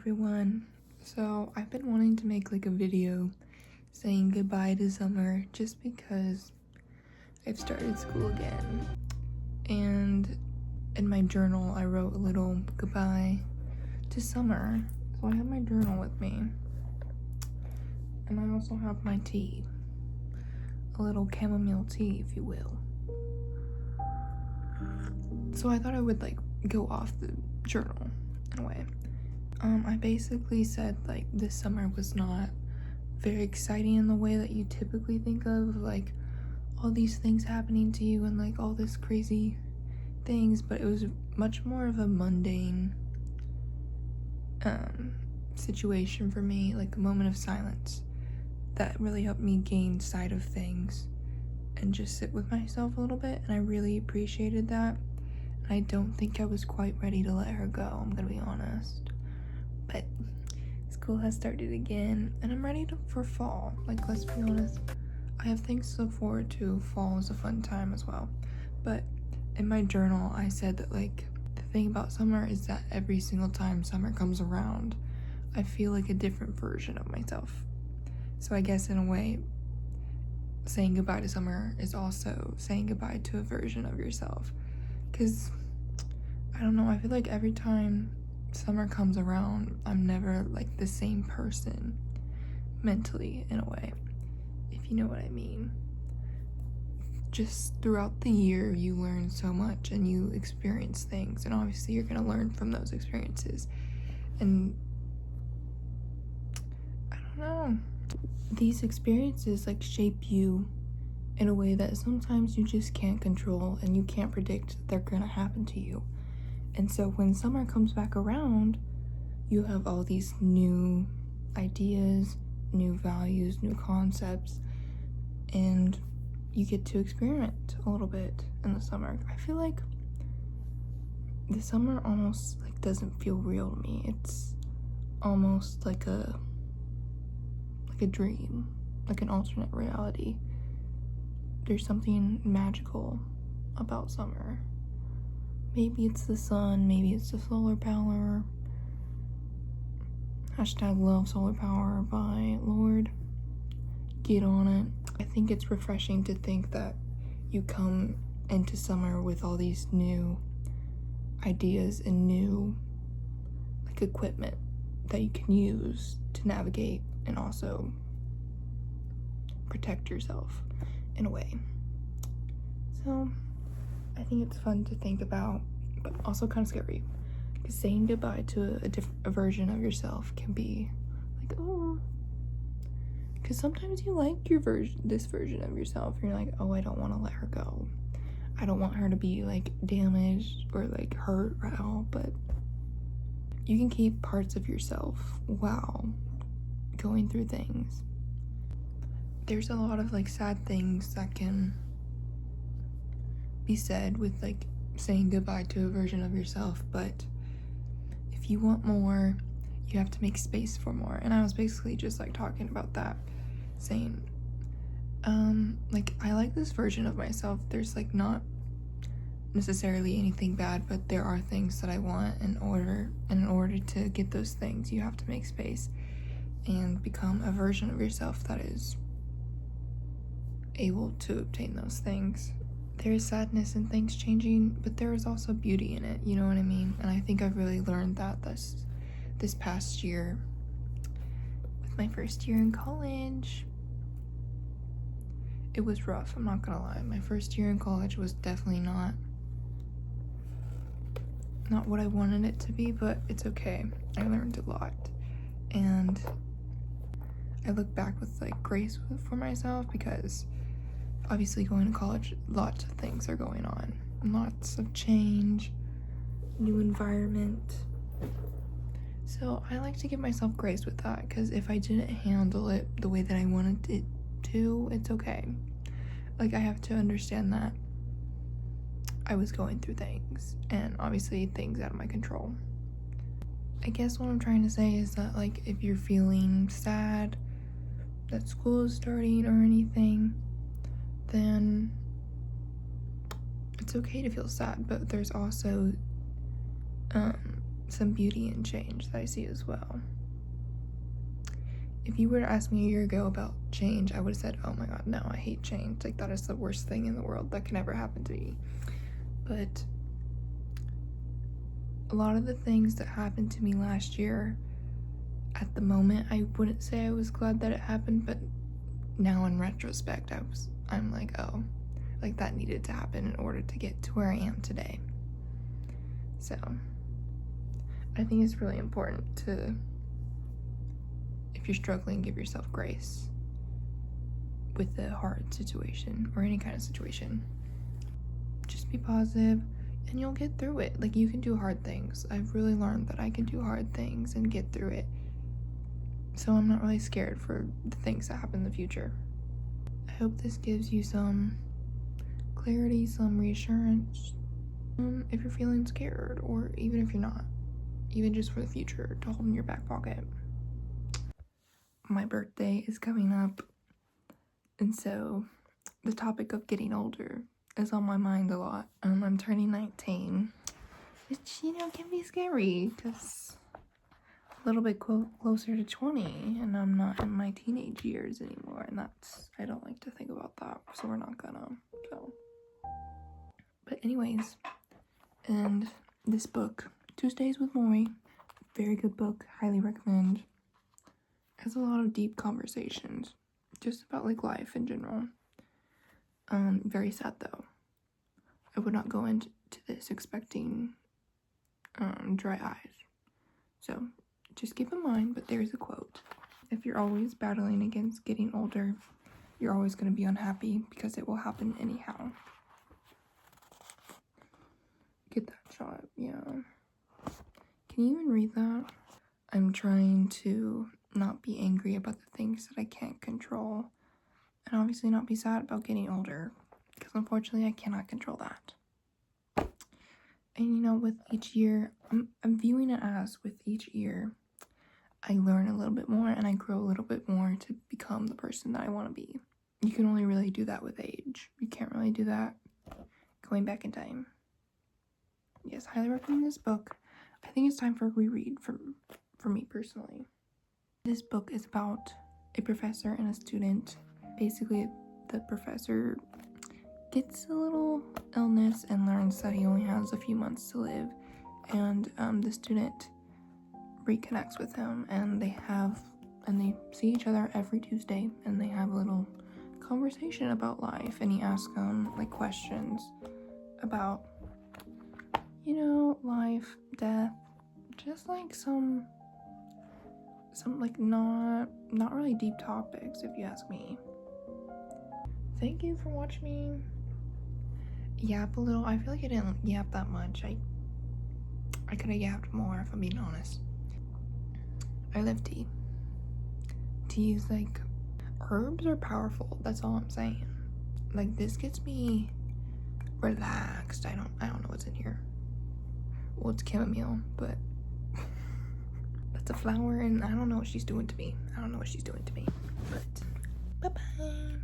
everyone. So I've been wanting to make like a video saying goodbye to summer just because I've started school again. And in my journal I wrote a little goodbye to summer. So I have my journal with me. And I also have my tea. A little chamomile tea, if you will. So I thought I would like go off the journal in a way. I basically said like this summer was not very exciting in the way that you typically think of, like all these things happening to you and like all this crazy things, but it was much more of a mundane situation for me, like a moment of silence that really helped me gain sight of things and just sit with myself a little bit, and I really appreciated that. And I don't think I was quite ready to let her go, I'm gonna be honest. But school has started again, and I'm ready for fall. Like, let's be honest, I have things to look forward to. Fall is a fun time as well. But in my journal, I said that like the thing about summer is that every single time summer comes around, I feel like a different version of myself. So I guess in a way, saying goodbye to summer is also saying goodbye to a version of yourself. Because, I don't know, I feel like every time summer comes around, I'm never like the same person mentally, in a way, if you know what I mean. Just throughout the year you learn so much and you experience things, and obviously you're gonna learn from those experiences, and I don't know, these experiences like shape you in a way that sometimes you just can't control and you can't predict that they're gonna happen to you. And so when summer comes back around, you have all these new ideas, new values, new concepts, and you get to experiment a little bit in the summer. I feel like the summer almost like doesn't feel real to me. It's almost like a dream, like an alternate reality. There's something magical about summer. Maybe it's the sun, maybe it's the solar power. Hashtag love solar power by Lord. Get on it. I think it's refreshing to think that you come into summer with all these new ideas and new like equipment that you can use to navigate and also protect yourself in a way. So I think it's fun to think about, but also kind of scary, because saying goodbye to a version of yourself can be like, oh, because sometimes you like this version of yourself, and you're like, oh, I don't want to let her go. I don't want her to be like damaged or like hurt at all. But you can keep parts of yourself while going through things. There's a lot of like sad things that can be said with like saying goodbye to a version of yourself, but if you want more, you have to make space for more. And I was basically just like talking about that, saying like I like this version of myself. There's like not necessarily anything bad, but there are things that I want, and in order to get those things you have to make space and become a version of yourself that is able to obtain those things. There is sadness in things changing, but there is also beauty in it, you know what I mean? And I think I've really learned that this past year with my first year in college. It was rough, I'm not gonna lie. My first year in college was definitely not what I wanted it to be, but it's okay. I learned a lot, and I look back with like grace for myself, because obviously going to college, lots of things are going on, lots of change, new environment. So I like to give myself grace with that, because if I didn't handle it the way that I wanted it to, it's okay. Like, I have to understand that I was going through things, and obviously things out of my control. I guess what I'm trying to say is that like if you're feeling sad that school is starting or anything, then it's okay to feel sad, but there's also some beauty in change that I see as well. If you were to ask me a year ago about change, I would have said, oh my god, no, I hate change. Like, that is the worst thing in the world that can ever happen to me. But a lot of the things that happened to me last year, at the moment, I wouldn't say I was glad that it happened, but now in retrospect, I'm like, oh, like that needed to happen in order to get to where I am today. So I think it's really important to, if you're struggling, give yourself grace with a hard situation or any kind of situation. Just be positive and you'll get through it. Like, you can do hard things. I've really learned that I can do hard things and get through it. So I'm not really scared for the things that happen in the future. I hope this gives you some clarity, some reassurance, if you're feeling scared, or even if you're not, even just for the future to hold in your back pocket. My birthday is coming up, and so the topic of getting older is on my mind a lot. I'm turning 19, which, can be scary because a little bit closer to 20, and I'm not in my teenage years anymore, and I don't like to think about that, so we're not gonna, so. But anyways, and this book, Tuesdays with Maury, very good book, highly recommend. Has a lot of deep conversations, just about like life in general. Very sad though. I would not go into this expecting dry eyes. So just keep in mind, but there's a quote. If you're always battling against getting older, you're always going to be unhappy because it will happen anyhow. Get that shot, yeah. Can you even read that? I'm trying to not be angry about the things that I can't control, and obviously not be sad about getting older, because unfortunately I cannot control that. And with each year, I'm viewing it as with each year, I learn a little bit more and I grow a little bit more to become the person that I want to be. You can only really do that with age. You can't really do that going back in time. Yes, highly recommend this book. I think it's time for a reread for me personally. This book is about a professor and a student. Basically, the professor gets a little illness and learns that he only has a few months to live, and the student reconnects with him, and they see each other every Tuesday, and they have a little conversation about life, and he asks them like questions about life, death, just like some like not really deep topics, if you ask me. Thank you for watching me yap a little. I feel like I didn't yap that much. I could have yapped more, if I'm being honest. I love tea. Teas, like, herbs are powerful. That's all I'm saying. Like, this gets me relaxed. I don't know what's in here. Well, it's chamomile, but that's a flower, and I don't know what she's doing to me. But bye-bye.